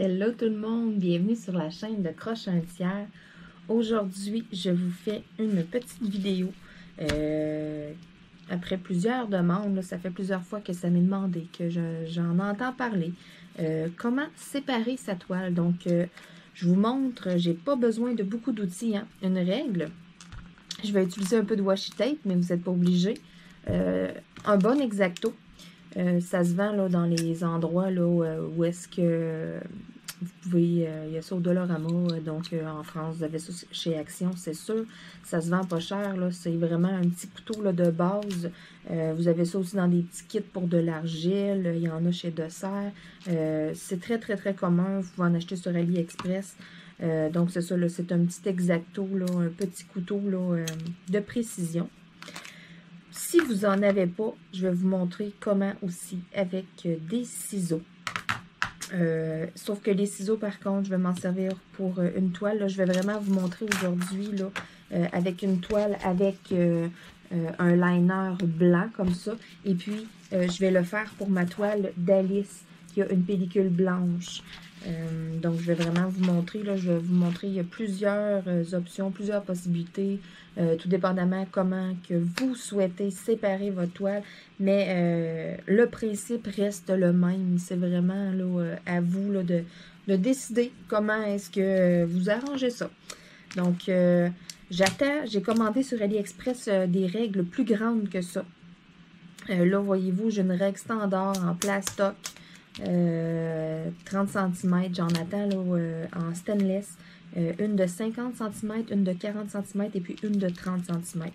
Hello tout le monde, bienvenue sur la chaîne de Croche un tiers. Aujourd'hui, je vous fais une petite vidéo. Après plusieurs demandes, là, ça fait plusieurs fois que ça m'est demandé, que j'en entends parler. Comment séparer sa toile? Donc, je vous montre, j'ai pas besoin de beaucoup d'outils. Hein. Une règle, je vais utiliser un peu de washi tape, mais vous n'êtes pas obligé. Un bon X-Acto. Ça se vend là, dans les endroits là, où est-ce que vous pouvez, il y a ça au Dollarama, donc en France, vous avez ça chez Action, c'est sûr. Ça se vend pas cher, là, c'est vraiment un petit couteau là, de base. Vous avez ça aussi dans des petits kits pour de l'argile, il y en a chez Dessert. C'est très, très, très commun, vous pouvez en acheter sur AliExpress. Donc c'est ça, c'est un petit X-Acto, là, un petit couteau là, de précision. Si vous n'en avez pas, je vais vous montrer comment aussi avec des ciseaux. Sauf que les ciseaux, par contre, je vais m'en servir pour une toile. Là, je vais vraiment vous montrer aujourd'hui avec une toile avec un liner blanc comme ça. Et puis, je vais le faire pour ma toile d'Alice qui a une pellicule blanche. Donc, je vais vraiment vous montrer. Là, je vais vous montrer, il y a plusieurs options, plusieurs possibilités, tout dépendamment comment que vous souhaitez séparer votre toile. Mais le principe reste le même. C'est vraiment là, à vous là, de décider comment est-ce que vous arrangez ça. Donc, j'attends, j'ai commandé sur AliExpress des règles plus grandes que ça. Là, voyez-vous, j'ai une règle standard en plastoc. 30 cm, j'en attends là, en stainless, une de 50 cm, une de 40 cm et puis une de 30 cm.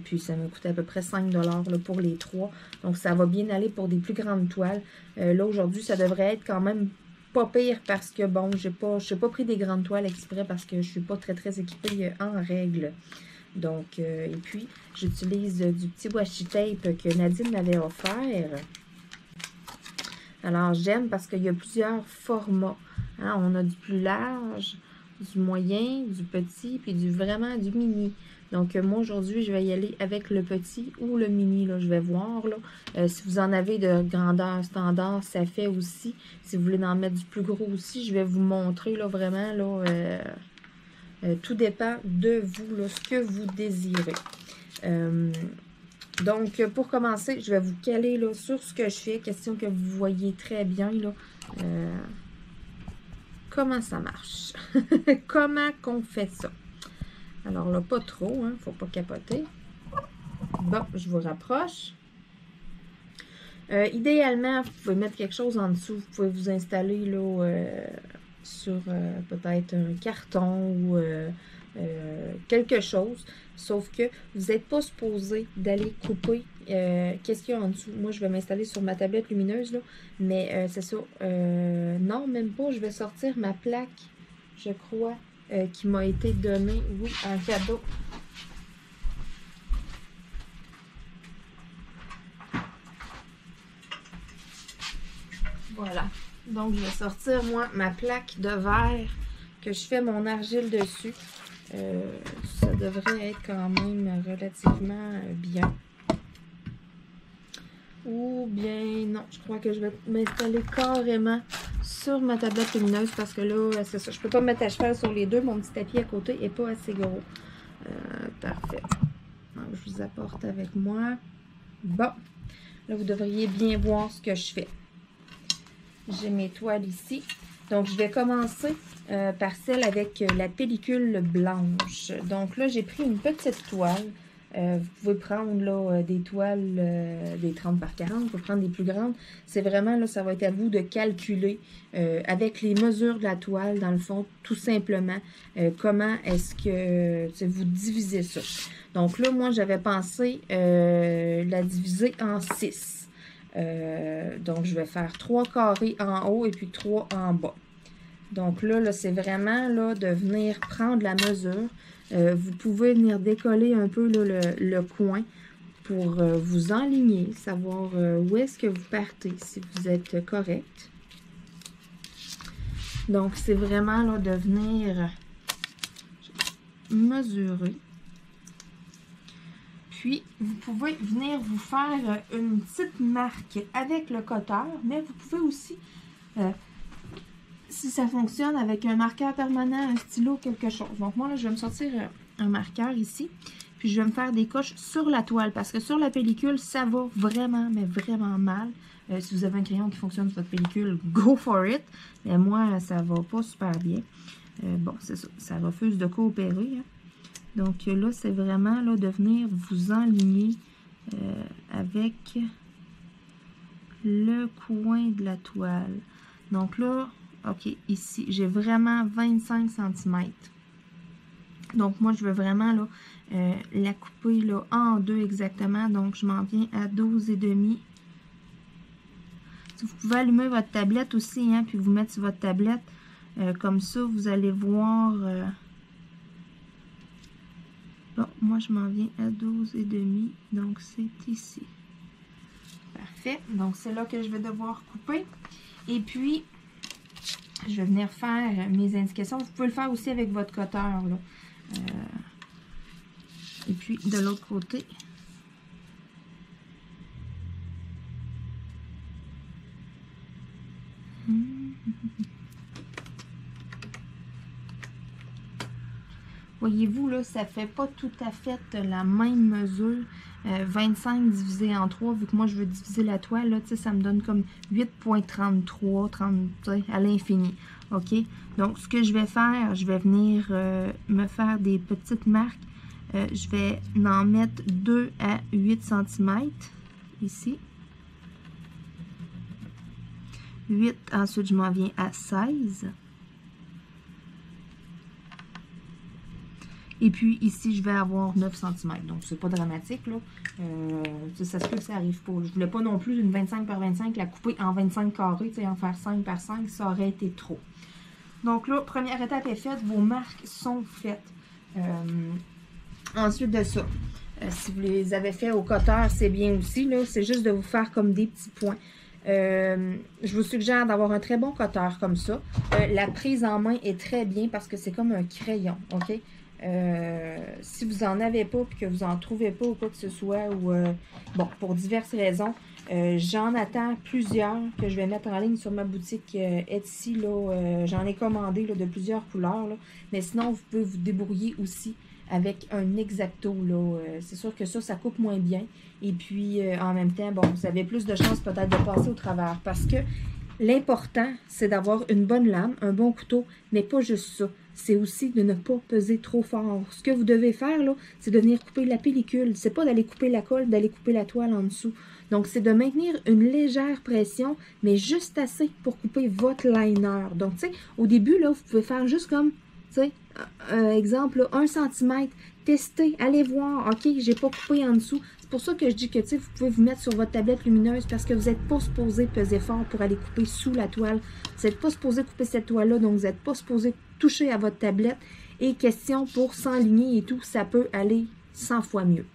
Puis ça me coûte à peu près 5 $ là, pour les trois. Donc ça va bien aller pour des plus grandes toiles. Là aujourd'hui, ça devrait être quand même pas pire parce que bon, je n'ai pas pris des grandes toiles exprès parce que je suis pas très très équipée en règle. Donc, et puis, j'utilise du petit washi tape que Nadine m'avait offert. Alors, j'aime parce qu'il y a plusieurs formats. Hein? On a du plus large, du moyen, du petit, puis vraiment du mini. Donc, moi, aujourd'hui, je vais y aller avec le petit ou le mini. Là, je vais voir. Là. Si vous en avez de grandeur standard, ça fait aussi. Si vous voulez en mettre du plus gros aussi, je vais vous montrer là, vraiment. Là, tout dépend de vous, là, ce que vous désirez. Donc, pour commencer, je vais vous caler là, sur ce que je fais. Question que vous voyez très bien là, comment ça marche. Comment qu'on fait ça. Alors là, pas trop, hein, faut pas capoter. Bon, je vous rapproche. Idéalement, vous pouvez mettre quelque chose en dessous. Vous pouvez vous installer là, sur peut-être un carton ou quelque chose. Sauf que vous n'êtes pas supposé d'aller couper. Qu'est-ce qu'il y a en dessous? Moi, je vais m'installer sur ma tablette lumineuse, là. Mais c'est ça. Non, même pas. Je vais sortir ma plaque, je crois, qui m'a été donnée, oui, en cadeau. Voilà. Donc, je vais sortir, moi, ma plaque de verre que je fais mon argile dessus. Ça devrait être quand même relativement bien. Ou bien, non, je crois que je vais m'installer carrément sur ma tablette lumineuse parce que là, c'est ça. Je peux pas me mettre à cheval sur les deux. Mon petit tapis à côté n'est pas assez gros. Parfait. Donc, je vous apporte avec moi. Bon. Là, vous devriez bien voir ce que je fais. J'ai mes toiles ici. Donc, je vais commencer par celle avec la pellicule blanche. Donc là, j'ai pris une petite toile. Vous pouvez prendre là, des toiles des 30 par 40. Vous pouvez prendre des plus grandes. C'est vraiment, là, ça va être à vous de calculer avec les mesures de la toile, dans le fond, tout simplement, comment est-ce que vous divisez ça. Donc là, moi, j'avais pensé la diviser en 6. Donc, je vais faire 3 carrés en haut et puis 3 en bas. Donc là c'est vraiment là, de venir prendre la mesure. Vous pouvez venir décoller un peu là, le coin pour vous enligner, savoir où est-ce que vous partez, si vous êtes correct. Donc, c'est vraiment là, de venir mesurer. Puis, vous pouvez venir vous faire une petite marque avec le cutter, mais vous pouvez aussi, si ça fonctionne avec un marqueur permanent, un stylo, quelque chose. Donc moi, là, je vais me sortir un marqueur ici. Puis je vais me faire des coches sur la toile. Parce que sur la pellicule, ça va vraiment, mais vraiment mal. Si vous avez un crayon qui fonctionne sur votre pellicule, go for it. Mais moi, ça va pas super bien. Bon, c'est ça. Ça refuse de coopérer. Hein. Donc là, c'est vraiment là, de venir vous enligner avec le coin de la toile. Donc là, ok, ici, j'ai vraiment 25 cm. Donc moi, je veux vraiment là, la couper là, en deux exactement. Donc je m'en viens à 12,5. Vous pouvez allumer votre tablette aussi, hein, puis vous mettre sur votre tablette. Comme ça, vous allez voir... Bon, moi, je m'en viens à 12,5. Donc, c'est ici. Parfait. Donc, c'est là que je vais devoir couper. Et puis, je vais venir faire mes indications. Vous pouvez le faire aussi avec votre cutter, là. Et puis, de l'autre côté... Voyez-vous, là, ça fait pas tout à fait la même mesure. 25 divisé en 3, vu que moi, je veux diviser la toile, là, ça me donne comme 8,33, 30, à l'infini. OK? Donc, ce que je vais faire, je vais venir me faire des petites marques. Je vais en mettre 2 à 8 cm, ici. 8, ensuite, je m'en viens à 16. Et puis ici, je vais avoir 9 cm. Donc, c'est pas dramatique, là. Ça se peut que ça arrive pas. Je voulais pas non plus une 25 par 25, la couper en 25 carrés, en faire 5 par 5, ça aurait été trop. Donc là, première étape est faite, vos marques sont faites. Ensuite de ça, si vous les avez fait au cutter, c'est bien aussi, là. C'est juste de vous faire comme des petits points. Je vous suggère d'avoir un très bon cutter comme ça. La prise en main est très bien parce que c'est comme un crayon, OK? Si vous n'en avez pas et que vous n'en trouvez pas ou quoi que ce soit, ou bon, pour diverses raisons, j'en attends plusieurs que je vais mettre en ligne sur ma boutique Etsy. J'en ai commandé là, de plusieurs couleurs, là, mais sinon, vous pouvez vous débrouiller aussi avec un X-Acto. C'est sûr que ça coupe moins bien. Et puis, en même temps, bon, vous avez plus de chances peut-être de passer au travers parce que l'important, c'est d'avoir une bonne lame, un bon couteau, mais pas juste ça. C'est aussi de ne pas peser trop fort. Ce que vous devez faire, là, c'est de venir couper la pellicule. C'est pas d'aller couper la colle, d'aller couper la toile en dessous. Donc, c'est de maintenir une légère pression, mais juste assez pour couper votre liner. Donc, tu sais, au début, là, vous pouvez faire juste comme, tu sais, exemple, là, 1 cm. Testez, allez voir. OK, j'ai pas coupé en dessous. C'est pour ça que je dis que, tu sais, vous pouvez vous mettre sur votre tablette lumineuse parce que vous n'êtes pas supposé peser fort pour aller couper sous la toile. Vous n'êtes pas supposé couper cette toile-là, donc vous n'êtes pas supposé toucher à votre tablette. Et question pour s'enligner et tout, ça peut aller 100 fois mieux.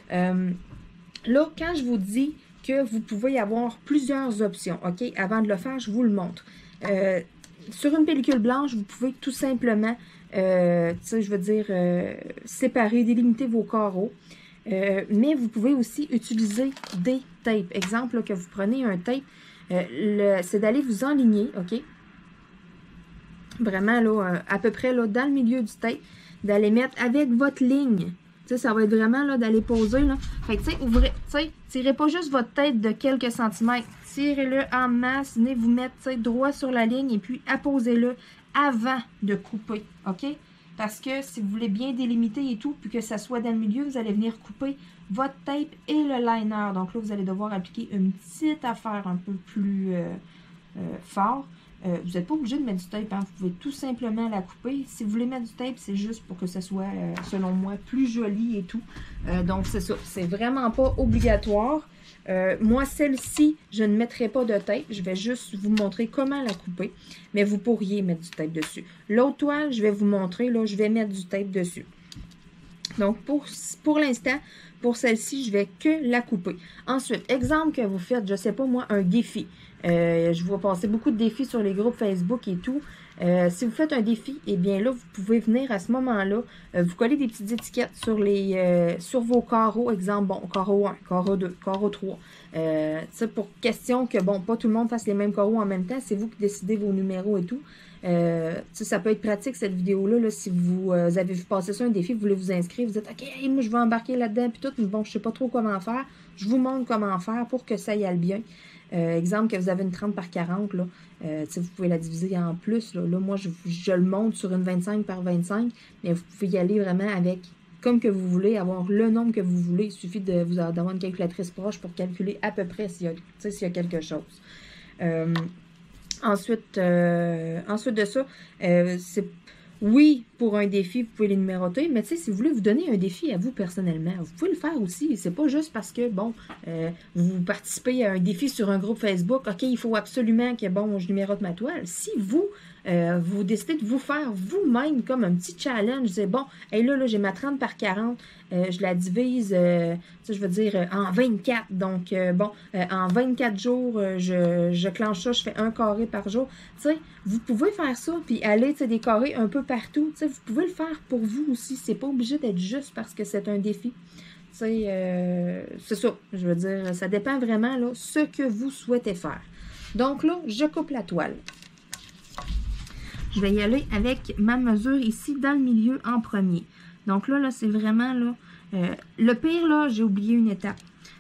Là, quand je vous dis que vous pouvez avoir plusieurs options, OK, avant de le faire, je vous le montre. Sur une pellicule blanche, vous pouvez tout simplement, tu sais, je veux dire, séparer, délimiter vos carreaux. Mais vous pouvez aussi utiliser des tapes. Exemple, là, que vous prenez un tape, c'est d'aller vous enligner, OK? Vraiment, là, à peu près là, dans le milieu du tape, d'aller mettre avec votre ligne. Tu sais, ça va être vraiment là d'aller poser, là. Fait que, tu sais, ouvrez, tu sais, tirez pas juste votre tête de quelques centimètres. Tirez-le en masse, venez vous mettre, tu sais, droit sur la ligne et puis apposez-le avant de couper, OK? Parce que si vous voulez bien délimiter et tout, puis que ça soit dans le milieu, vous allez venir couper votre tape et le liner. Donc là, vous allez devoir appliquer une petite affaire un peu plus fort. Vous n'êtes pas obligé de mettre du tape, hein. Vous pouvez tout simplement la couper. Si vous voulez mettre du tape, c'est juste pour que ça soit, selon moi, plus joli et tout. Donc c'est ça, c'est vraiment pas obligatoire. Moi, celle-ci, je ne mettrai pas de tape. Je vais juste vous montrer comment la couper. Mais vous pourriez mettre du tape dessus. L'autre toile, je vais vous montrer. Là, je vais mettre du tape dessus. Donc, pour l'instant, pour celle-ci, je vais que la couper. Ensuite, exemple que vous faites, je ne sais pas moi, un défi. Je vois passer beaucoup de défis sur les groupes Facebook et tout. Si vous faites un défi, eh bien là, vous pouvez venir à ce moment-là, vous coller des petites étiquettes sur vos carreaux. Exemple, bon, carreau 1, carreau 2, carreau 3. Pour question que, bon, pas tout le monde fasse les mêmes carreaux en même temps. C'est vous qui décidez vos numéros et tout. Ça peut être pratique, cette vidéo-là, là, si vous avez vu passer ça un défi, vous voulez vous inscrire, vous dites, OK, hey, moi, je vais embarquer là-dedans, puis tout, mais bon, je sais pas trop comment faire. Je vous montre comment faire pour que ça y aille bien. Exemple, que vous avez une 30 par 40, là, vous pouvez la diviser en plus. Là, moi, je le monte sur une 25 par 25, mais vous pouvez y aller vraiment avec, comme que vous voulez, avoir le nombre que vous voulez. Il suffit d'avoir une calculatrice proche pour calculer à peu près s'il y a quelque chose. Ensuite de ça, oui, pour un défi, vous pouvez les numéroter, mais si vous voulez vous donner un défi à vous personnellement, vous pouvez le faire aussi. C'est pas juste parce que, bon, vous participez à un défi sur un groupe Facebook, OK, il faut absolument que, bon, je numérote ma toile. Si vous décidez de vous faire vous-même comme un petit challenge, c'est bon, hey, là j'ai ma 30 par 40, je la divise, je veux dire, en 24. Donc, en 24 jours, je clenche ça, je fais un carré par jour. Tu sais, vous pouvez faire ça, puis aller, des carrés un peu partout. Tu sais, vous pouvez le faire pour vous aussi. C'est pas obligé d'être juste parce que c'est un défi. C'est ça, je veux dire, ça dépend vraiment, là, ce que vous souhaitez faire. Donc là, je coupe la toile. Je vais y aller avec ma mesure ici dans le milieu en premier. Donc là c'est vraiment là. Le pire, là, j'ai oublié une étape.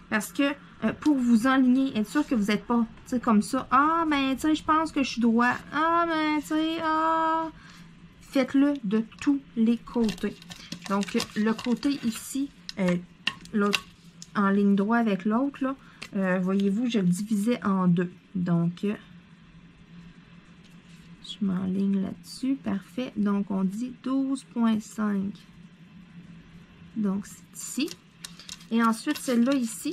Parce que pour vous enligner, être sûr que vous n'êtes pas comme ça. Ah, ben, tu sais, je pense que je suis droit. Ah, ben, tu sais, ah. Faites-le de tous les côtés. Donc, le côté ici, l'autre en ligne droite avec l'autre, là, voyez-vous, je le divisais en deux. Donc, je m'enligne là-dessus. Parfait. Donc, on dit 12,5. Donc, c'est ici. Et ensuite, celle-là ici,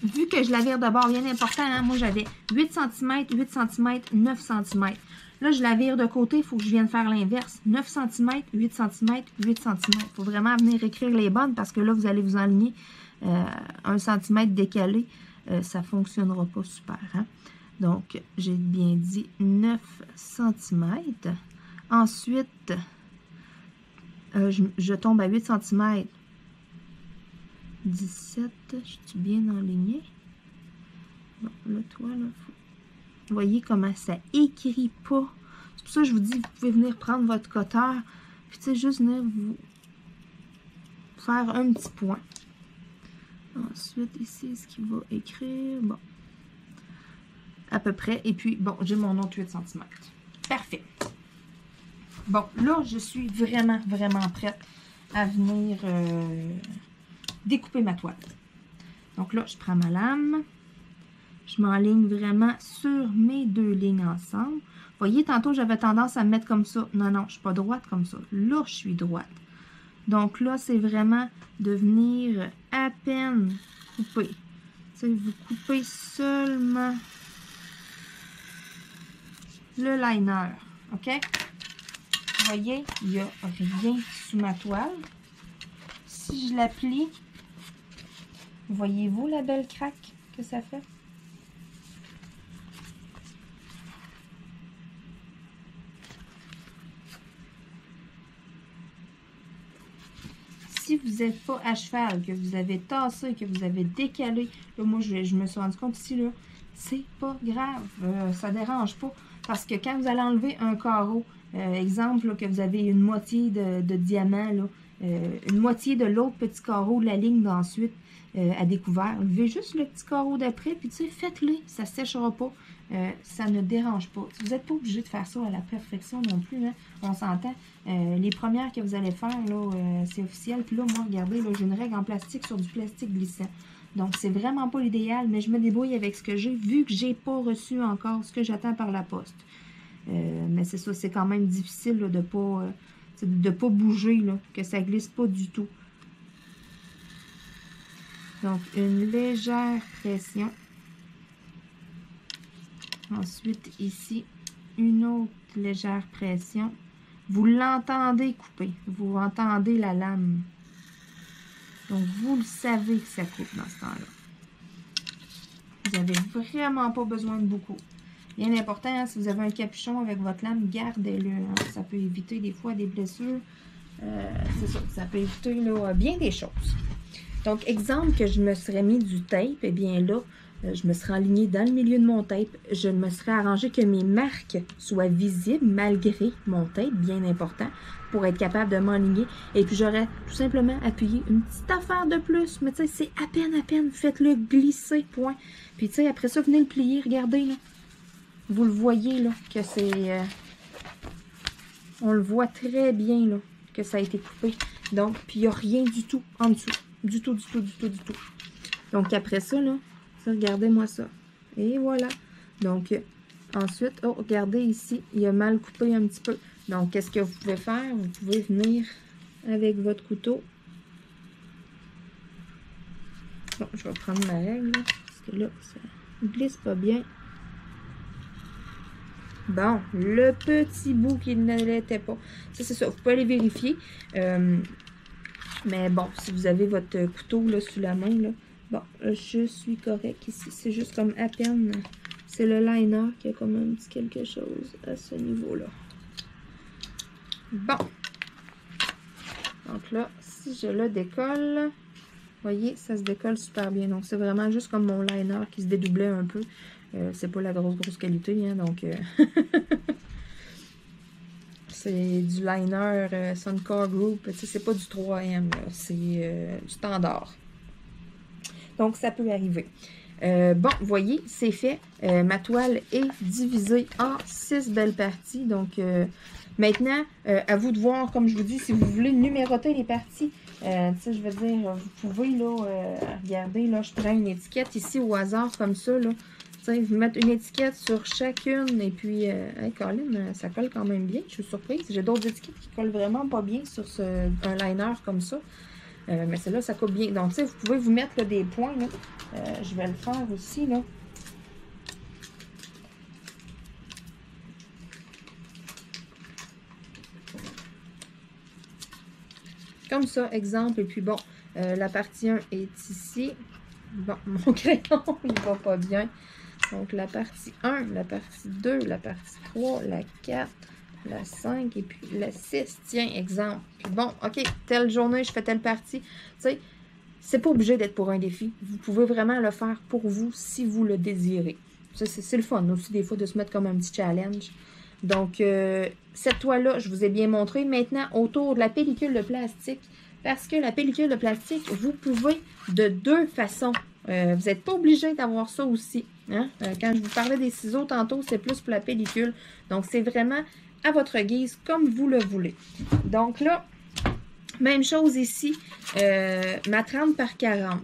vu que je la vire de bord, bien important, hein, moi, j'avais 8 cm, 8 cm, 9 cm. Là, je la vire de côté, il faut que je vienne faire l'inverse. 9 cm, 8 cm, 8 cm. Il faut vraiment venir écrire les bonnes parce que là, vous allez vous enligner 1 cm décalé. Ça ne fonctionnera pas super, hein? Donc, j'ai bien dit 9 cm. Ensuite, je tombe à 8 cm. 17, je suis bien enlignée. Bon, là, toi, là, vous voyez comment ça écrit pas. C'est pour ça que je vous dis, vous pouvez venir prendre votre cutter, puis tu sais, juste venir vous faire un petit point. Ensuite, ici, ce qu'il va écrire, bon, à peu près. Et puis, bon, j'ai mon autre 8 cm. Parfait. Bon, là, je suis vraiment, vraiment prête à venir découper ma toile. Donc là, je prends ma lame. Je m'enligne vraiment sur mes deux lignes ensemble. Vous voyez, tantôt, j'avais tendance à me mettre comme ça. Non, non, je ne suis pas droite comme ça. Là, je suis droite. Donc là, c'est vraiment de venir à peine couper. Tu sais, vous coupez seulement le liner. OK? Vous voyez, il n'y a rien sous ma toile. Si je la plie, voyez-vous la belle craque que ça fait? Si vous n'êtes pas à cheval, que vous avez tassé, que vous avez décalé, là, moi, je me suis rendu compte ici, là, c'est pas grave, ça dérange pas. Parce que quand vous allez enlever un carreau, exemple, là, que vous avez une moitié de diamant, là, une moitié de l'autre petit carreau de la ligne d'ensuite à découvert, levez juste le petit carreau d'après, puis tu sais, faites-le, ça ne séchera pas, ça ne dérange pas. Vous n'êtes pas obligé de faire ça à la perfection non plus, hein, on s'entend. Les premières que vous allez faire, là, c'est officiel, puis là, moi, regardez, là, j'ai une règle en plastique sur du plastique glissant. Donc, c'est vraiment pas l'idéal, mais je me débrouille avec ce que j'ai, vu que j'ai pas reçu encore ce que j'attends par la poste. Mais c'est ça, c'est quand même difficile là, de pas bouger, là, que ça glisse pas du tout. Donc, une légère pression. Ensuite, ici, une autre légère pression. Vous l'entendez couper. Vous entendez la lame. Donc, vous le savez que ça coupe dans ce temps-là. Vous n'avez vraiment pas besoin de beaucoup. Bien important, hein, si vous avez un capuchon avec votre lame, gardez-le. Hein, ça peut éviter des fois des blessures. C'est ça peut éviter là, bien des choses. Donc, exemple que je me serais mis du tape, eh bien là, je me serais alignée dans le milieu de mon tape. Je me serais arrangé que mes marques soient visibles malgré mon tape, bien important, pour être capable de m'aligner. Et puis, j'aurais tout simplement appuyé une petite affaire de plus. Mais tu sais, c'est à peine. Faites-le glisser, point. Puis, tu sais, après ça, venez le plier. Regardez, là. Vous le voyez, là, que c'est... on le voit très bien, là, que ça a été coupé. Donc, puis il n'y a rien du tout en dessous. Du tout. Donc, après ça, là, regardez-moi ça. Et voilà. Donc, ensuite, oh, regardez ici, il a mal coupé un petit peu. Donc, qu'est-ce que vous pouvez faire? Vous pouvez venir avec votre couteau. Bon, je vais prendre ma règle, là, parce que là, ça ne glisse pas bien. Bon, le petit bout qui ne l'était pas. Ça, c'est ça. Vous pouvez aller vérifier. Mais bon, si vous avez votre couteau là, sous la main, là, bon, je suis correct ici. C'est juste comme à peine. C'est le liner qui a comme un petit quelque chose à ce niveau-là. Bon. Donc là, si je le décolle, vous voyez, ça se décolle super bien. Donc, c'est vraiment juste comme mon liner qui se dédoublait un peu. C'est pas la grosse qualité, hein, donc... c'est du liner Suncore Group. C'est pas du 3M, c'est du standard. Donc, ça peut arriver. Bon, vous voyez, c'est fait. Ma toile est divisée en 6 belles parties. Donc, maintenant, à vous de voir, comme je vous dis, si vous voulez numéroter les parties, je veux dire, vous pouvez, là, regarder, là, je prends une étiquette ici au hasard, comme ça, là. Vous mettre une étiquette sur chacune et puis, hey, Colin, ça colle quand même bien. Je suis surprise. J'ai d'autres étiquettes qui collent vraiment pas bien sur un liner comme ça. Mais celle-là, ça coupe bien. Donc, vous pouvez vous mettre là, des points. Là. Je vais le faire aussi. Là. Comme ça, exemple. Et puis, bon, la partie 1 est ici. Bon, mon crayon, il va pas bien. Donc, la partie 1, la partie 2, la partie 3, la 4, la 5 et puis la 6. Tiens, exemple. Puis bon, OK, telle journée, je fais telle partie. Tu sais, c'est pas obligé d'être pour un défi. Vous pouvez vraiment le faire pour vous si vous le désirez. C'est le fun aussi, des fois, de se mettre comme un petit challenge. Donc, cette toile-là, je vous ai bien montré. Maintenant, autour de la pellicule de plastique, parce que la pellicule de plastique, vous pouvez de deux façons. Vous n'êtes pas obligé d'avoir ça aussi. Hein? Quand je vous parlais des ciseaux tantôt, c'est plus pour la pellicule. Donc, c'est vraiment à votre guise, comme vous le voulez. Donc là, même chose ici, ma 30 par 40.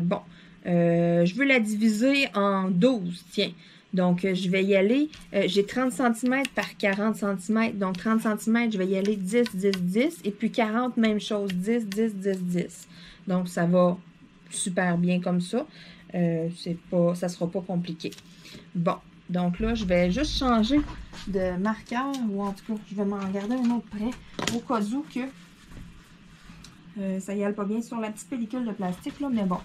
Bon, je veux la diviser en 12, tiens. Donc, je vais y aller, j'ai 30 cm par 40 cm. Donc, 30 cm, je vais y aller 10, 10, 10. Et puis 40, même chose, 10, 10, 10, 10. Donc, ça va super bien comme ça. Ça ne sera pas compliqué. Bon, donc là, je vais juste changer de marqueur. Ou en tout cas, je vais m'en garder un autre près. Au cas où que ça y aille pas bien sur la petite pellicule de plastique. Là, mais bon,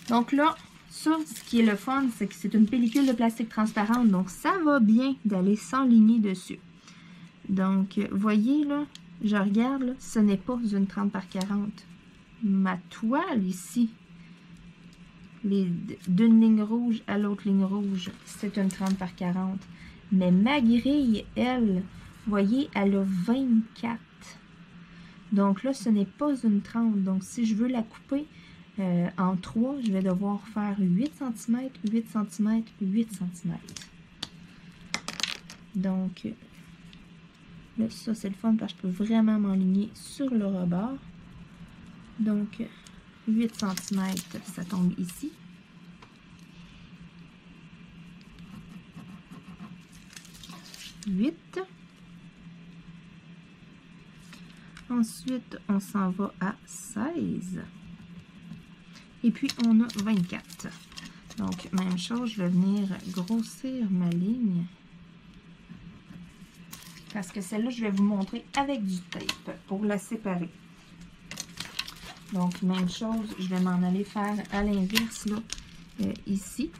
donc là, ça, ce qui est le fun, c'est que c'est une pellicule de plastique transparente. Donc, ça va bien d'aller s'enligner dessus. Donc, voyez, là, je regarde, là, ce n'est pas une 30 par 40. Ma toile ici, d'une ligne rouge à l'autre ligne rouge, c'est une 30 par 40. Mais ma grille, elle, voyez, elle a 24. Donc là, ce n'est pas une 30. Donc, si je veux la couper en 3, je vais devoir faire 8 cm, 8 cm, 8 cm. Donc, là, ça, c'est le fun parce que je peux vraiment m'enligner sur le rebord. Donc, 8 cm, ça tombe ici. Ensuite, on s'en va à 16. Et puis, on a 24. Donc, même chose, je vais venir grossir ma ligne. Parce que celle-là, je vais vous montrer avec du tape pour la séparer. Donc, même chose, je vais m'en aller faire à l'inverse, là, ici.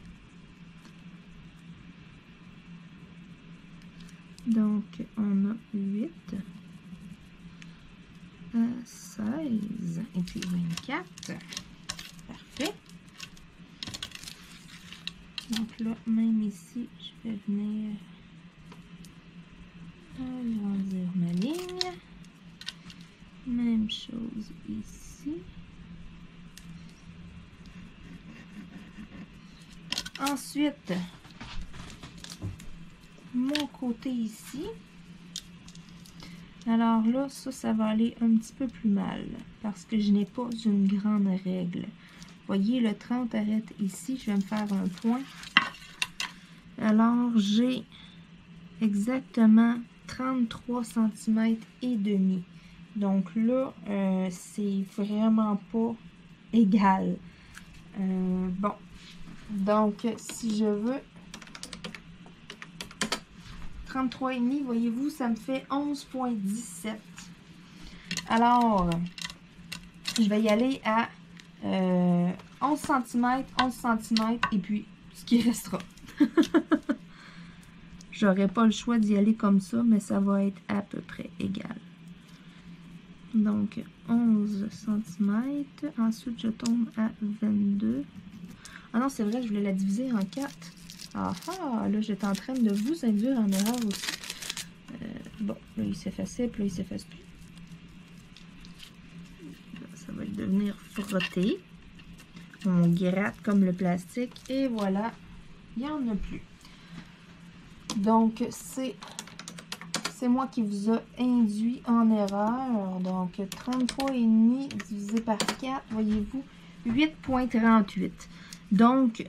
Donc, on a 8 à 16 et puis 24. Parfait. Donc là, même ici, je vais venir agrandir ma ligne. Même chose ici. Ensuite, mon côté ici. Alors là, ça va aller un petit peu plus mal parce que je n'ai pas une grande règle. Voyez, le 30 arrête ici. Je vais me faire un point. Alors, j'ai exactement 33 cm et demi. Donc là, c'est vraiment pas égal. Bon, donc si je veux 33,5, voyez-vous, ça me fait 11,17. Alors, je vais y aller à 11 cm, 11 cm et puis ce qui restera. J'aurai pas le choix d'y aller comme ça, mais ça va être à peu près égal. Donc, 11 cm. Ensuite, je tombe à 22. Ah non, c'est vrai, je voulais la diviser en 4. Ah ah, là, j'étais en train de vous induire en erreur aussi. Bon, là, il s'effaçait, puis là, il s'efface plus. Là, ça va devenir frotté. On gratte comme le plastique. Et voilà, il n'y en a plus. Donc, c'est moi qui vous a induit en erreur. Donc, 33,5 divisé par 4, voyez-vous, 8,38. Donc,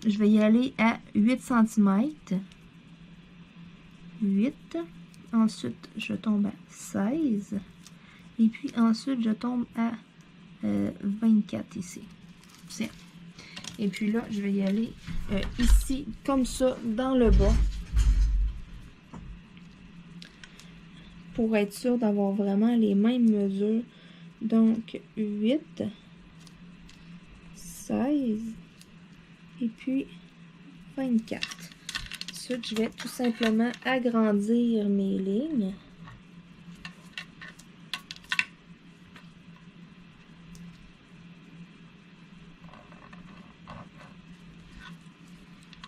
je vais y aller à 8 cm. 8. Ensuite, je tombe à 16. Et puis, ensuite, je tombe à 24 ici. Et puis là, je vais y aller ici, comme ça, dans le bas. Pour être sûr d'avoir vraiment les mêmes mesures. Donc, 8, 16 et puis 24. Ensuite, je vais tout simplement agrandir mes lignes.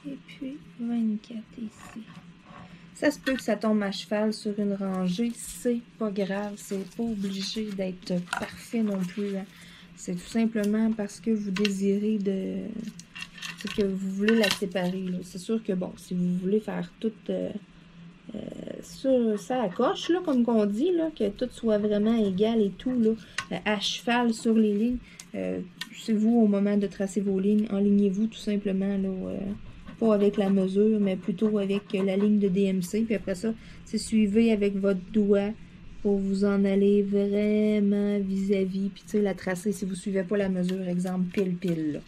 Et puis 24 ici. Ça se peut que ça tombe à cheval sur une rangée, c'est pas grave, c'est pas obligé d'être parfait non plus. Hein. C'est tout simplement parce que vous désirez c'est que vous voulez la séparer. C'est sûr que bon, si vous voulez faire tout ça à coche, là, comme qu'on dit, là, que tout soit vraiment égal et tout, là, à cheval sur les lignes, c'est vous au moment de tracer vos lignes, enlignez-vous tout simplement là. Pas avec la mesure, mais plutôt avec la ligne de DMC. Puis après ça, c'est suivez avec votre doigt pour vous en aller vraiment vis-à-vis. Puis tu sais, la tracer si vous ne suivez pas la mesure, exemple, pile.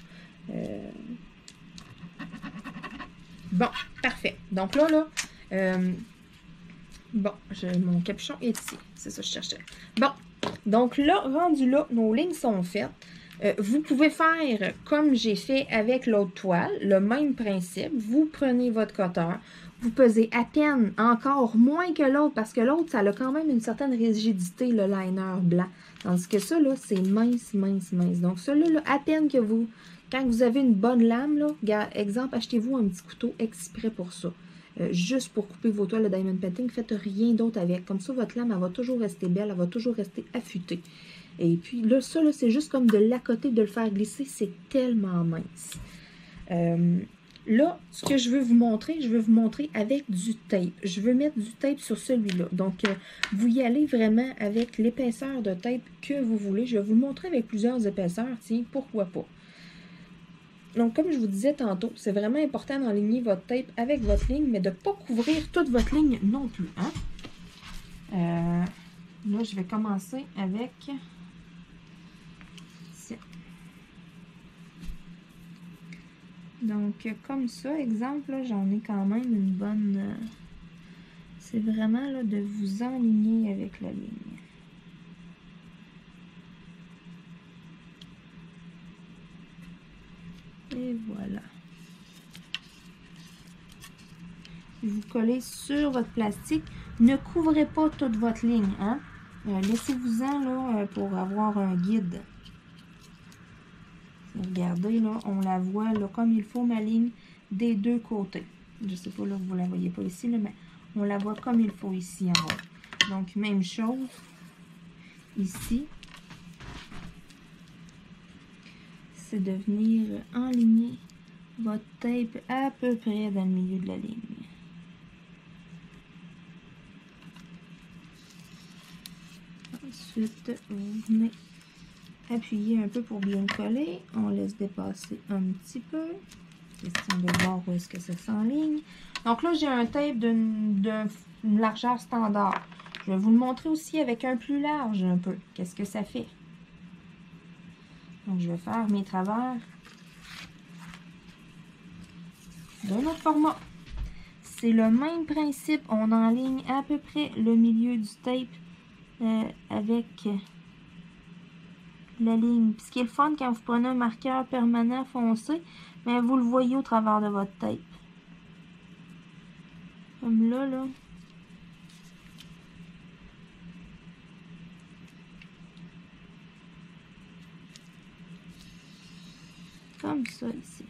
Bon, parfait. Donc là, bon, mon capuchon est ici. C'est ça que je cherchais. Bon, donc là, rendu là, nos lignes sont faites. Vous pouvez faire comme j'ai fait avec l'autre toile, le même principe. Vous prenez votre cutter, vous pesez à peine encore moins que l'autre parce que l'autre, ça a quand même une certaine rigidité, le liner blanc. Tandis que ça, là, c'est mince. Donc, celui-là, là, à peine que vous, quand vous avez une bonne lame, là, exemple, achetez-vous un petit couteau exprès pour ça. Juste pour couper vos toiles de diamond painting, faites rien d'autre avec. Comme ça, votre lame, elle va toujours rester belle, elle va toujours rester affûtée. Et puis là, ça, là, c'est juste comme de l'accoter, de le faire glisser. C'est tellement mince. Là, ce que je veux vous montrer avec du tape. Je veux mettre du tape sur celui-là. Donc, vous y allez vraiment avec l'épaisseur de tape que vous voulez. Je vais vous le montrer avec plusieurs épaisseurs. Tiens, pourquoi pas. Donc, comme je vous disais tantôt, c'est vraiment important d'enligner votre tape avec votre ligne, mais de ne pas couvrir toute votre ligne non plus. Hein? Là, je vais commencer avec... Donc, comme ça, exemple, j'en ai quand même une bonne... c'est vraiment là, de vous enligner avec la ligne. Et voilà. puis vous collez sur votre plastique. Ne couvrez pas toute votre ligne, hein. Laissez-vous-en là pour avoir un guide. Regardez, là, on la voit là, comme il faut, ma ligne des deux côtés. Je ne sais pas, là, vous ne la voyez pas ici, là, mais on la voit comme il faut ici en haut. Donc, même chose ici. C'est de venir enligner votre tape à peu près dans le milieu de la ligne. Ensuite, vous venez appuyer un peu pour bien coller. On laisse dépasser un petit peu. Question de voir où est-ce que ça s'enligne. Donc là, j'ai un tape d'une largeur standard. Je vais vous le montrer aussi avec un plus large un peu. Qu'est-ce que ça fait? Donc, je vais faire mes travers d'un autre format. C'est le même principe. On enligne à peu près le milieu du tape avec la ligne. Puis ce qui est le fun quand vous prenez un marqueur permanent foncé, mais vous le voyez au travers de votre tape. Comme là, là. Comme ça ici.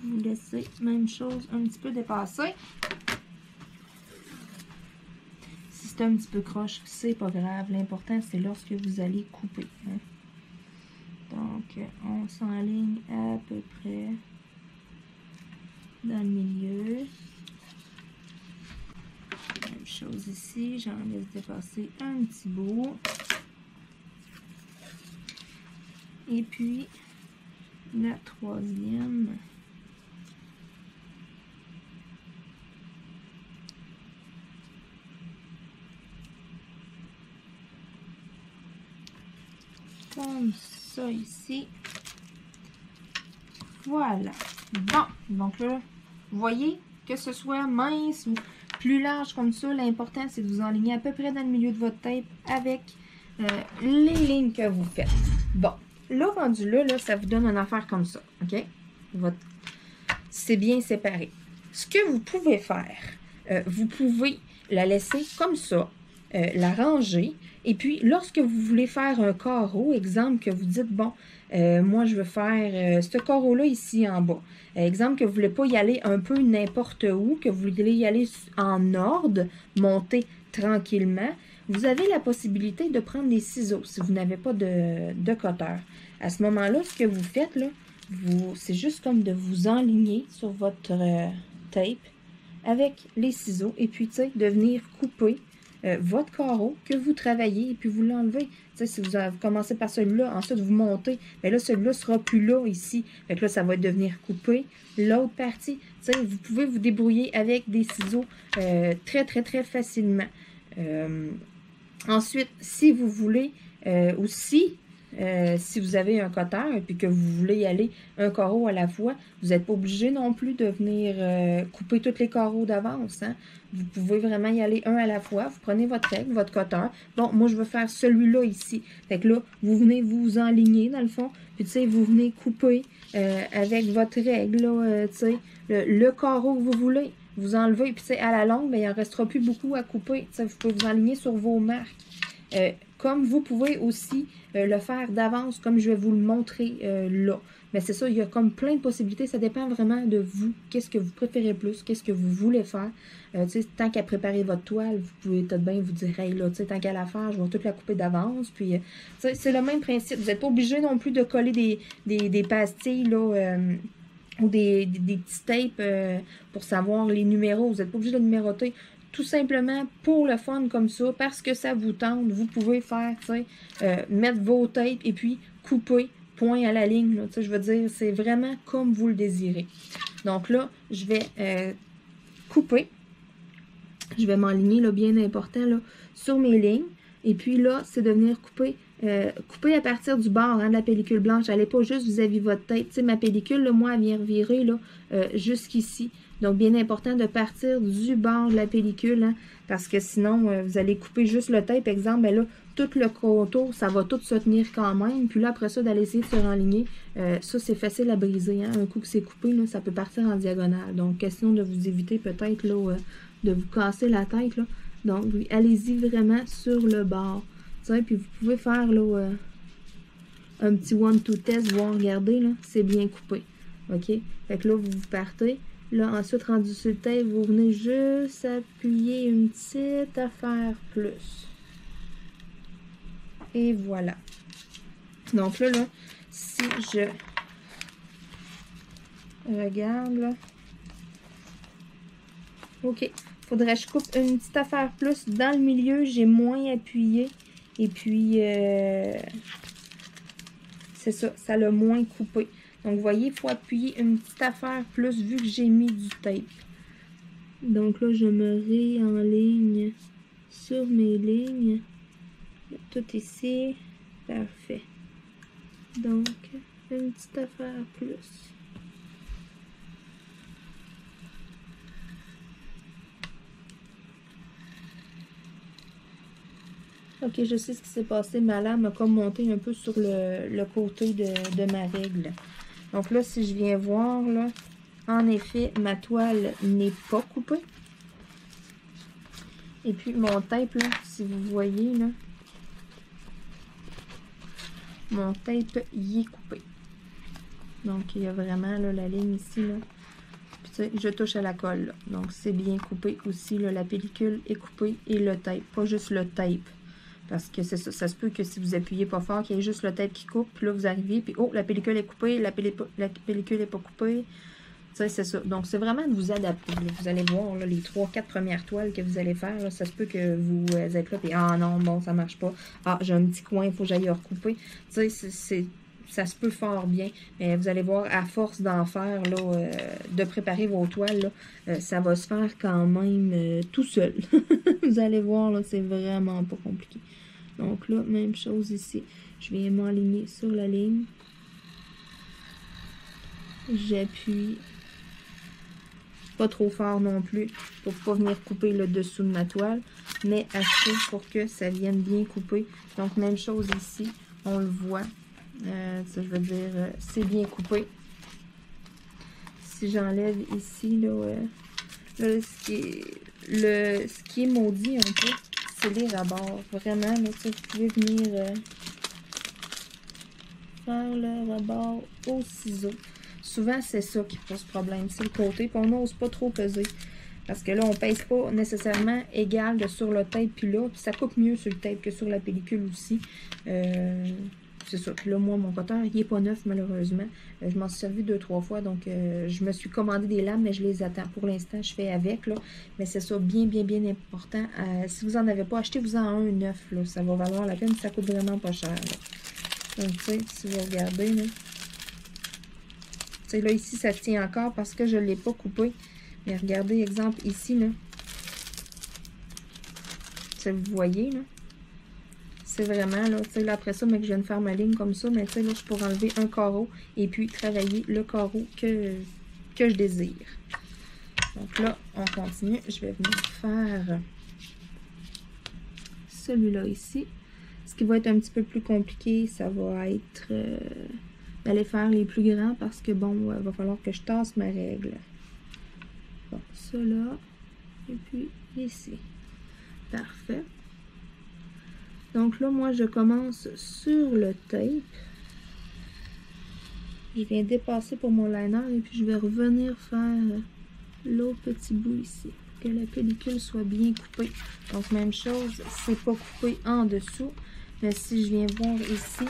Vous laissez, même chose, un petit peu dépasser. Si c'est un petit peu croche, c'est pas grave. L'important, c'est lorsque vous allez couper. Hein. Donc, on s'enligne à peu près dans le milieu. Même chose ici, j'en laisse dépasser un petit bout. Et puis, la troisième. Comme ça ici. Voilà. Bon, donc là, vous voyez, que ce soit mince ou plus large comme ça, l'important c'est de vous enligner à peu près dans le milieu de votre tape avec les lignes que vous faites. Bon, là, rendu là, ça vous donne une affaire comme ça, OK? C'est bien séparé. Ce que vous pouvez faire, vous pouvez la laisser comme ça, la ranger, et puis lorsque vous voulez faire un carreau, exemple que vous dites, bon, moi je veux faire ce carreau-là ici en bas. Exemple que vous ne voulez pas y aller un peu n'importe où, que vous voulez y aller en ordre, monter tranquillement, vous avez la possibilité de prendre des ciseaux si vous n'avez pas de cutter. À ce moment-là, ce que vous faites, là, c'est juste comme de vous enligner sur votre tape avec les ciseaux et puis, tu sais, de venir couper votre carreau que vous travaillez et puis vous l'enlevez. Tu sais, si vous commencez par celui-là, ensuite vous montez, mais là, celui-là sera plus là ici. Fait que là, ça va être de venir couper l'autre partie. Tu sais, vous pouvez vous débrouiller avec des ciseaux très, très, très facilement. Ensuite, si vous voulez aussi, si vous avez un cutter et puis que vous voulez y aller un carreau à la fois, vous n'êtes pas obligé non plus de venir couper tous les carreaux d'avance. Hein? Vous pouvez vraiment y aller un à la fois. Vous prenez votre règle, votre cutter. Bon, moi, je veux faire celui-là ici. Fait que là, vous venez vous enligner dans le fond. Puis, tu sais, vous venez couper avec votre règle, là, tu sais, le carreau que vous voulez. Vous enlevez, puis tu sais, à la longue, mais il n'en restera plus beaucoup à couper. Tu sais, vous pouvez vous enligner sur vos marques. Comme vous pouvez aussi le faire d'avance, comme je vais vous le montrer là. Mais c'est ça, il y a comme plein de possibilités. Ça dépend vraiment de vous. Qu'est-ce que vous préférez plus? Qu'est-ce que vous voulez faire? Tant qu'à préparer votre toile, vous pouvez peut-être bien vous dire, hey, là, tant qu'à la faire, je vais toute la couper d'avance. Puis, c'est le même principe. Vous n'êtes pas obligé non plus de coller des pastilles, là, ou des petits tapes pour savoir les numéros. Vous n'êtes pas obligé de numéroter. Tout simplement pour le fun comme ça, parce que ça vous tente, vous pouvez faire, mettre vos tapes et puis couper, point à la ligne. Là, je veux dire, c'est vraiment comme vous le désirez. Donc là, je vais couper. Je vais m'enligner, là, bien important, là, sur mes lignes. Et puis là, c'est de venir couper. Couper à partir du bord, hein, de la pellicule blanche. N'allez pas juste vis-à-vis votre tête. Tu sais, ma pellicule, là, moi, elle vient revirer là, jusqu'ici. Donc, bien important de partir du bord de la pellicule, hein, parce que sinon, vous allez couper juste le tape. Exemple, ben là, tout le contour, ça va tout se tenir quand même. Puis là, après ça, d'aller essayer de se renligner, ça, c'est facile à briser. Hein? Un coup que c'est coupé, là, ça peut partir en diagonale. Donc, question de vous éviter peut-être là, de vous casser la tête. Là. Donc, allez-y vraiment sur le bord. T'sais, puis vous pouvez faire là, un petit one-two test, voir, regardez, là, c'est bien coupé. OK? Fait que là, vous partez. Là, ensuite, rendu sur le tape, vous venez juste appuyer une petite affaire plus. Et voilà. Donc là, si je regarde, là. OK. Faudrait que je coupe une petite affaire plus dans le milieu. J'ai moins appuyé. Et puis, c'est ça. Ça l'a moins coupé. Donc, vous voyez, il faut appuyer une petite affaire plus vu que j'ai mis du tape. Donc là, je me réenligne sur mes lignes. Tout ici. Parfait. Donc, une petite affaire plus. OK, je sais ce qui s'est passé. Ma lame a comme monté un peu sur le côté de ma règle. Donc là, si je viens voir, là, en effet, ma toile n'est pas coupée. Et puis, mon tape, là, si vous voyez, là, mon tape y est coupé. Donc, il y a vraiment là, la ligne ici, là. Puis, tu sais, je touche à la colle, là. Donc, c'est bien coupé aussi, là. La pellicule est coupée et le tape, pas juste le tape. Parce que c'est ça, ça se peut que si vous appuyez pas fort, qu'il y ait juste le tape qui coupe, puis là, vous arrivez, puis oh, la pellicule est coupée, la pellicule n'est pas coupée. Tu sais, c'est ça. Donc, c'est vraiment de vous adapter. Là. Vous allez voir, là, les 3-4 premières toiles que vous allez faire, là, ça se peut que vous êtes là, puis ah non, bon, ça marche pas. Ah, j'ai un petit coin, il faut que j'aille recouper. Tu sais, ça se peut fort bien. Mais vous allez voir, à force d'en faire, là, de préparer vos toiles, là, ça va se faire quand même tout seul. Vous allez voir, là, c'est vraiment pas compliqué. Donc là, même chose ici. Je viens m'aligner sur la ligne. J'appuie. Pas trop fort non plus pour pas venir couper le dessous de ma toile, mais assez pour que ça vienne bien couper. Donc, même chose ici. On le voit. Ça, je veux dire, c'est bien coupé. Si j'enlève ici, là, ce qui est maudit un peu, c'est les rabords. Vraiment, là, vous pouvez venir faire le rebord au ciseau. Souvent, c'est ça qui pose problème. C'est le côté, puis on n'ose pas trop peser. Parce que là, on ne pèse pas nécessairement égal de sur le tape, puis là, puis ça coupe mieux sur le tape que sur la pellicule aussi. C'est ça. Puis là, moi, mon cutter, il n'est pas neuf, malheureusement. Je m'en suis servi 2-3 fois, donc je me suis commandé des lames, mais je les attends. Pour l'instant, je fais avec, là. Mais c'est ça, bien, bien, bien important. Si vous n'en avez pas, achetez-vous-en un neuf, là. Ça va valoir la peine, ça coûte vraiment pas cher, là. Donc, tu sais, si vous regardez, là. Tu sais, là, ici, ça tient encore parce que je ne l'ai pas coupé. Mais regardez, exemple, ici, là. Tu sais, vous voyez, là. C'est vraiment, là, tu sais, là, après ça, mais que je viens de faire ma ligne comme ça, mais tu sais, là, je pourrais enlever un carreau et puis travailler le carreau que je désire. Donc là, on continue. Je vais venir faire celui-là ici. Ce qui va être un petit peu plus compliqué, ça va être d'aller faire les plus grands parce que, bon, il va falloir que je tasse ma règle. Bon, ça là, et puis ici. Parfait. Donc là, moi, je commence sur le tape. Je viens dépasser pour mon liner et puis je vais revenir faire l'autre petit bout ici. Pour que la pellicule soit bien coupée. Donc, même chose, c'est pas coupé en dessous. Mais si je viens voir ici,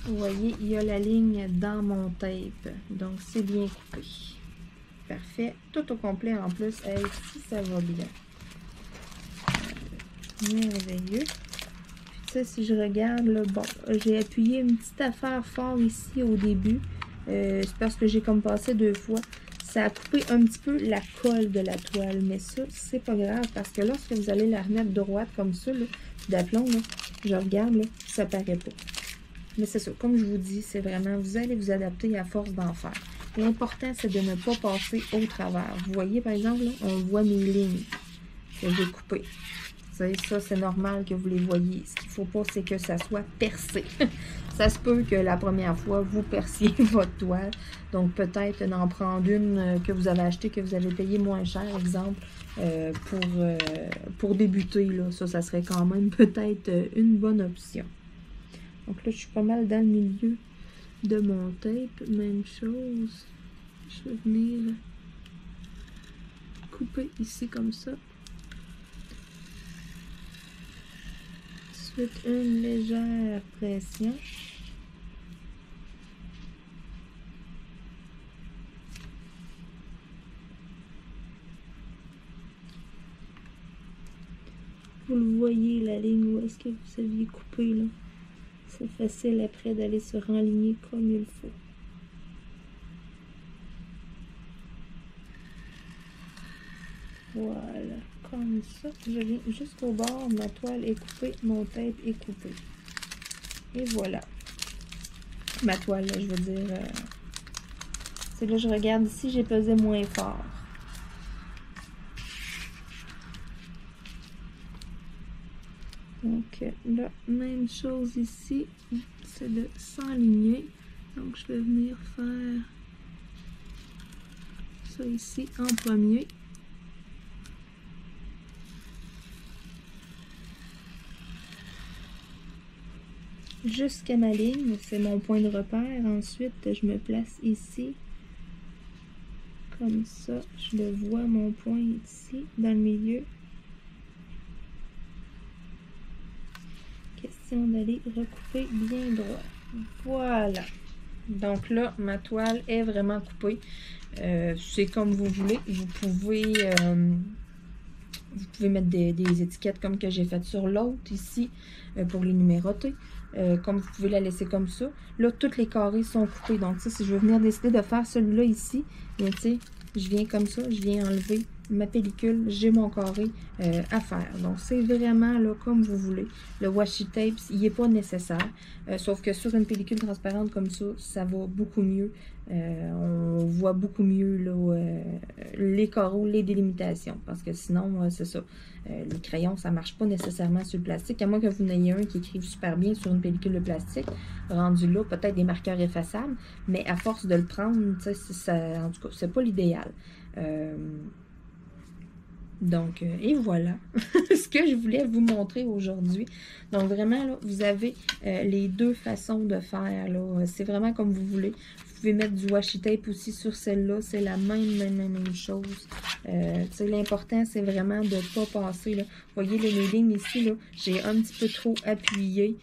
vous voyez, il y a la ligne dans mon tape. Donc, c'est bien coupé. Parfait. Tout au complet en plus. Hey, si ça va bien. Merveilleux. Puis, tu sais, si je regarde, là, bon, j'ai appuyé une petite affaire fort ici au début. C'est parce que j'ai comme passé 2 fois. Ça a coupé un petit peu la colle de la toile. Mais ça, c'est pas grave. Parce que lorsque vous allez la remettre droite comme ça, d'aplomb, je regarde, là, ça paraît pas. Mais c'est ça. Comme je vous dis, c'est vraiment, vous allez vous adapter à force d'en faire. L'important, c'est de ne pas passer au travers. Vous voyez, par exemple, là, on voit mes lignes que j'ai coupées. Ça, c'est normal que vous les voyez. Ce qu'il ne faut pas, c'est que ça soit percé. Ça se peut que la première fois, vous perciez votre toile. Donc, peut-être d'en prendre une que vous avez achetée, que vous avez payé moins cher, exemple, pour débuter. Là. Ça serait quand même peut-être une bonne option. Donc là, je suis pas mal dans le milieu de mon tape. Même chose. Je vais venir couper ici comme ça. Ensuite, une légère pression. Vous le voyez, la ligne où est-ce que vous aviez coupé, là. C'est facile après d'aller se renligner comme il faut. Voilà, comme ça. Je viens jusqu'au bord, ma toile est coupée, mon tape est coupé. Et voilà. Ma toile, là, je veux dire... c'est là, je regarde ici, j'ai pesé moins fort. Donc là, même chose ici, c'est de s'enligner. Donc je vais venir faire ça ici en premier. Jusqu'à ma ligne, c'est mon point de repère. Ensuite, je me place ici. Comme ça, je le vois, mon point ici, dans le milieu. Question d'aller recouper bien droit. Voilà. Donc là, ma toile est vraiment coupée. C'est comme vous voulez. Vous pouvez mettre des étiquettes comme que j'ai fait sur l'autre ici pour les numéroter. Comme vous pouvez la laisser comme ça. Là, tous les carrés sont coupés. Donc, ça, si je veux venir décider de faire celui-là ici, bien, tu sais, je viens comme ça, je viens enlever ma pellicule, j'ai mon carré à faire. Donc, c'est vraiment là comme vous voulez. Le washi tape, il n'est pas nécessaire. Sauf que sur une pellicule transparente comme ça va beaucoup mieux. On voit beaucoup mieux là, les carreaux, les délimitations. Parce que sinon, c'est ça. Les crayons, ça ne marche pas nécessairement sur le plastique. À moins que vous n'ayez un qui écrive super bien sur une pellicule de plastique. Rendu là, peut-être des marqueurs effaçables. Mais à force de le prendre, en tout cas, c'est pas l'idéal. Donc, et voilà ce que je voulais vous montrer aujourd'hui. Donc, vraiment, là, vous avez les deux façons de faire. C'est vraiment comme vous voulez. Vous pouvez mettre du washi tape aussi sur celle-là. C'est la même chose. L'important, c'est vraiment de ne pas passer. Là. Vous voyez, là, les lignes ici, j'ai un petit peu trop appuyé.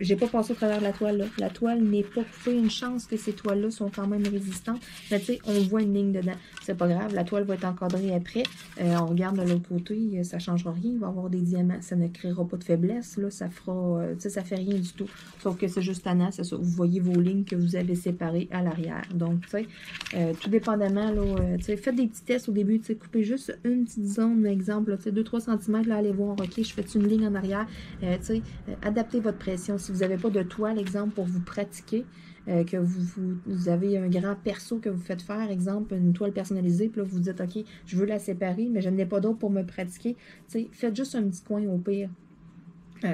J'ai pas passé au travers de la toile là. La toile n'est pas coupée. Une chance que ces toiles-là sont quand même résistantes. Mais tu sais, on voit une ligne dedans. C'est pas grave, la toile va être encadrée après. On regarde de l'autre côté, ça changera rien. Il va y avoir des diamants. Ça ne créera pas de faiblesse. Là, ça fera. Tu sais, ça fait rien du tout. Sauf que c'est juste tannant, c'est ça. Vous voyez vos lignes que vous avez séparées à l'arrière. Donc, tu sais, tout dépendamment, là, tu sais, faites des petits tests au début. Tu sais, coupez juste une petite zone, exemple, tu sais, 2-3 cm, là, allez voir, ok, je fais une ligne en arrière. Tu sais, adaptez votre pression. Si vous n'avez pas de toile, exemple, pour vous pratiquer, que vous avez un grand perso que vous faites faire, exemple, une toile personnalisée, puis là, vous dites, OK, je veux la séparer, mais je n'ai pas d'autre pour me pratiquer. Tu sais, faites juste un petit coin au pire.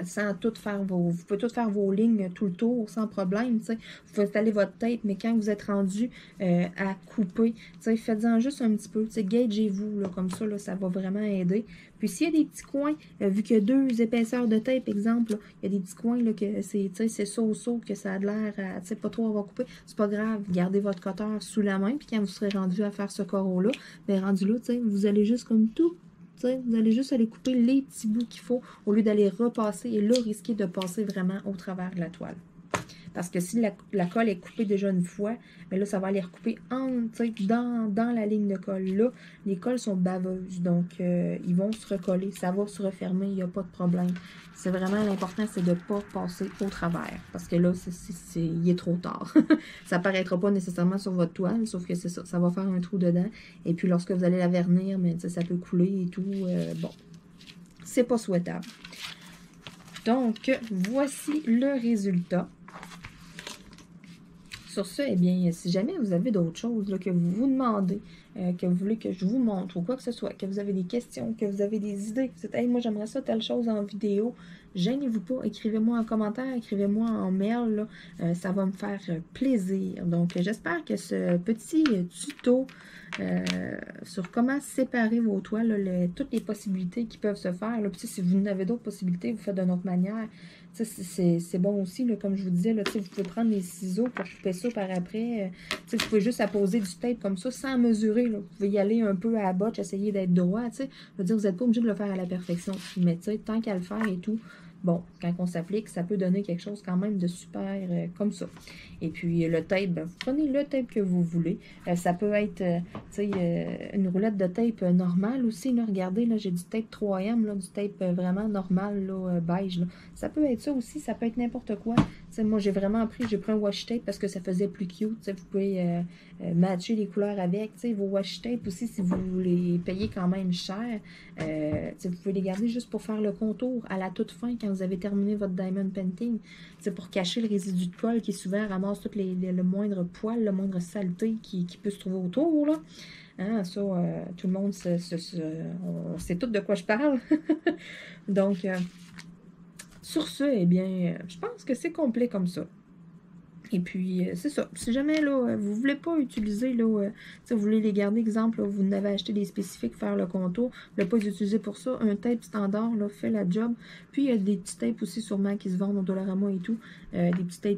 Sans tout faire vous pouvez tout faire vos lignes tout le tour sans problème, tu sais. Vous pouvez installer votre tape, mais quand vous êtes rendu à couper, tu sais, faites-en juste un petit peu, tu sais, gagez-vous, là, comme ça, là, ça va vraiment aider. Puis s'il y a des petits coins, vu qu'il y a 2 épaisseurs de tape, exemple, là, il y a des petits coins, là, que c'est so-so, que ça a l'air, tu sais, pas trop avoir coupé, c'est pas grave, gardez votre cutter sous la main, puis quand vous serez rendu à faire ce carreau-là, bien rendu là, tu sais, vous allez juste comme tout. Vous allez juste aller couper les petits bouts qu'il faut au lieu d'aller repasser et là, risquer de passer vraiment au travers de la toile. Parce que si la colle est coupée déjà une fois, mais là, ça va aller recouper dans la ligne de colle. Là, les colles sont baveuses, donc ils vont se recoller. Ça va se refermer, il n'y a pas de problème. C'est vraiment l'important, c'est de ne pas passer au travers. Parce que là, il est trop tard. Ça ne paraîtra pas nécessairement sur votre toile, sauf que c'est ça. Ça va faire un trou dedans. Et puis, lorsque vous allez la vernir, mais, ça peut couler et tout. Bon, c'est pas souhaitable. Donc, voici le résultat. Sur ce, eh bien, si jamais vous avez d'autres choses là, que vous vous demandez, que vous voulez que je vous montre ou quoi que ce soit, que vous avez des questions, que vous avez des idées, que vous dites, hey, moi j'aimerais ça, telle chose en vidéo, gênez-vous pas, écrivez-moi en commentaire, écrivez-moi en mail, là, ça va me faire plaisir. Donc, j'espère que ce petit tuto sur comment séparer vos toiles, là, toutes les possibilités qui peuvent se faire. Là. Puis, si vous en avez d'autres possibilités, vous faites d'une autre manière. C'est bon aussi, là, comme je vous disais, là, vous pouvez prendre les ciseaux pour couper ça par après. Vous pouvez juste apposer du tape comme ça sans mesurer. Là. Vous pouvez y aller un peu à la botche, essayer d'être droit. Je veux dire, vous n'êtes pas obligé de le faire à la perfection. Mais tant qu'à le faire et tout, bon, quand on s'applique, ça peut donner quelque chose quand même de super comme ça. Et puis, le tape, ben, vous prenez le tape que vous voulez. Ça peut être, une roulette de tape normale aussi. Là. Regardez, là, j'ai du tape 3M, là, du tape vraiment normal, là, beige. Là. Ça peut être ça aussi, ça peut être n'importe quoi. Moi, j'ai vraiment j'ai pris un washi tape parce que ça faisait plus cute. Vous pouvez matcher les couleurs avec. Vos washi tape aussi, si vous les payez quand même cher, vous pouvez les garder juste pour faire le contour à la toute fin quand vous avez terminé votre diamond painting. Pour cacher le résidu de poil qui souvent ramasse tout le moindre poil, le moindre saleté qui peut se trouver autour. Là. Hein, ça, tout le monde, on sait tout de quoi je parle. Donc, sur ce, eh bien, je pense que c'est complet comme ça. Et puis, c'est ça. Si jamais, là, vous ne voulez pas utiliser, là, vous voulez les garder, exemple, là, vous n'avez acheté des spécifiques, faire le contour, ne pas les utiliser pour ça, un tape standard, là, fait la job. Puis, il y a des petits tapes aussi, sûrement, qui se vendent au Dollarama et tout. Des petits tapes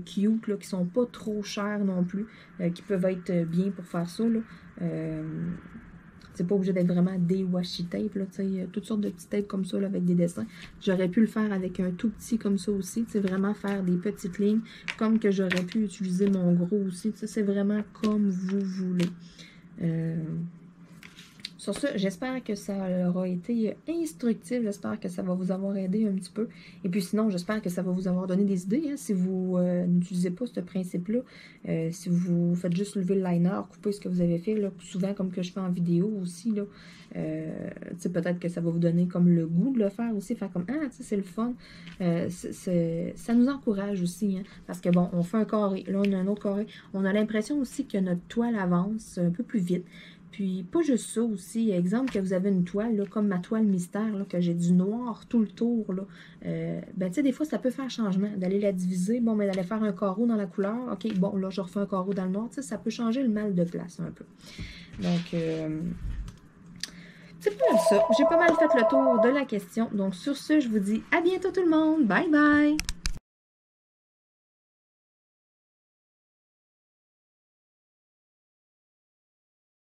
cute, là, qui sont pas trop chers non plus, qui peuvent être bien pour faire ça, là. C'est pas obligé d'être vraiment des washi tape, là, toutes sortes de petits tapes comme ça, là, avec des dessins. J'aurais pu le faire avec un tout petit comme ça aussi, vraiment faire des petites lignes, comme que j'aurais pu utiliser mon gros aussi. C'est vraiment comme vous voulez. Sur ce, j'espère que ça aura été instructif. J'espère que ça va vous avoir aidé un petit peu. Et puis sinon, j'espère que ça va vous avoir donné des idées. Hein, si vous n'utilisez pas ce principe-là, si vous faites juste lever le liner, couper ce que vous avez fait, là, souvent comme que je fais en vidéo aussi, là, peut-être que ça va vous donner comme le goût de le faire aussi, faire comme, ah, c'est le fun. Ça nous encourage aussi, hein, parce que bon, on fait un carré, là on a un autre carré. On a l'impression aussi que notre toile avance un peu plus vite. Puis, pas juste ça aussi. Exemple, que vous avez une toile, là, comme ma toile mystère, là, que j'ai du noir tout le tour, là. Ben, tu sais, des fois, ça peut faire changement. D'aller la diviser, bon, mais d'aller faire un carreau dans la couleur. OK, bon, là, je refais un carreau dans le noir. Tu sais, ça peut changer le mal de place un peu. Donc, c'est pas mal ça. J'ai pas mal fait le tour de la question. Donc, sur ce, je vous dis à bientôt tout le monde. Bye bye!